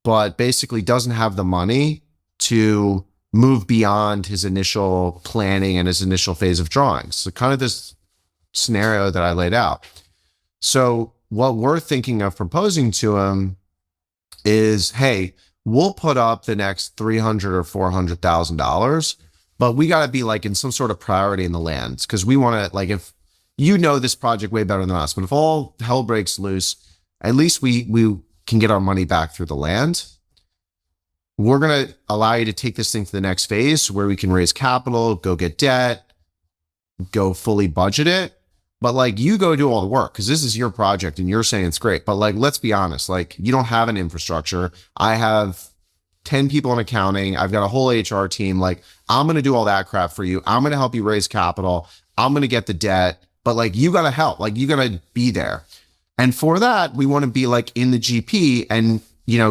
but basically doesn't have the money to move beyond his initial planning and his initial phase of drawings. So kind of this scenario that I laid out. So what we're thinking of proposing to him is, hey, we'll put up the next $300,000 or $400,000, but we got to be like in some sort of priority in the lands, because we want to, like, if you know this project way better than us, but if all hell breaks loose, at least we can get our money back through the land. We're going to allow you to take this thing to the next phase where we can raise capital, go get debt, go fully budget it. But like, you go do all the work because this is your project and you're saying it's great. But like, let's be honest, like, you don't have an infrastructure. I have 10 people in accounting. I've got a whole HR team. Like, I'm going to do all that crap for you. I'm going to help you raise capital. I'm going to get the debt, but like, you got to help, like, you got to be there. And for that, we want to be like in the GP and,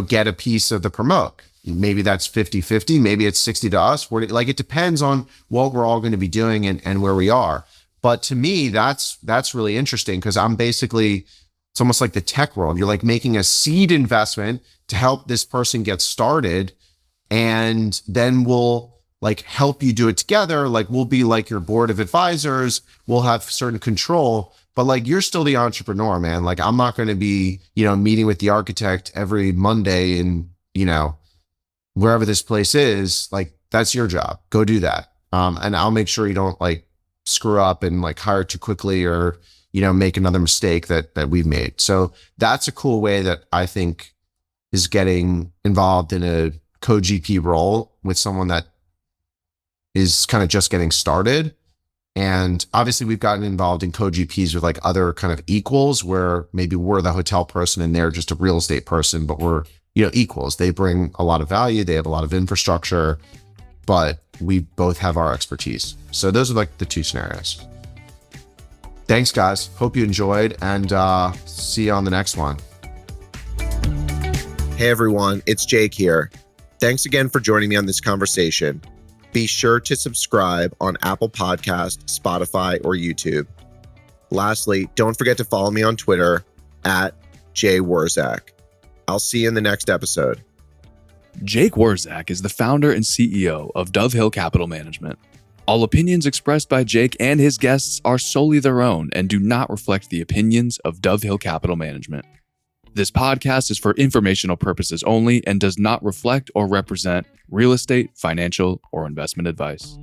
get a piece of the promote. Maybe that's 50-50. Maybe it's 60 to us. Like, it depends on what we're all going to be doing and where we are. But to me, that's really interesting, because I'm basically, it's almost like the tech world. You're like making a seed investment to help this person get started. And then we'll like help you do it together. Like, we'll be like your board of advisors. We'll have certain control, but like, you're still the entrepreneur, man. Like, I'm not going to be, meeting with the architect every Monday and, wherever this place is. Like, that's your job. Go do that. And I'll make sure you don't like screw up and like hire too quickly or, make another mistake that we've made. So that's a cool way that I think is getting involved in a co-GP role with someone that is kind of just getting started. And obviously we've gotten involved in co-GPs with like other kind of equals where maybe we're the hotel person and they're just a real estate person, but we're, equals. They bring a lot of value. They have a lot of infrastructure, but we both have our expertise. So those are like the two scenarios. Thanks, guys. Hope you enjoyed, and see you on the next one. Hey, everyone. It's Jake here. Thanks again for joining me on this conversation. Be sure to subscribe on Apple Podcasts, Spotify, or YouTube. Lastly, don't forget to follow me on Twitter at @JWurzak. I'll see you in the next episode. Jake Wurzak is the founder and CEO of Dove Hill Capital Management. All opinions expressed by Jake and his guests are solely their own and do not reflect the opinions of Dove Hill Capital Management. This podcast is for informational purposes only and does not reflect or represent real estate, financial, or investment advice.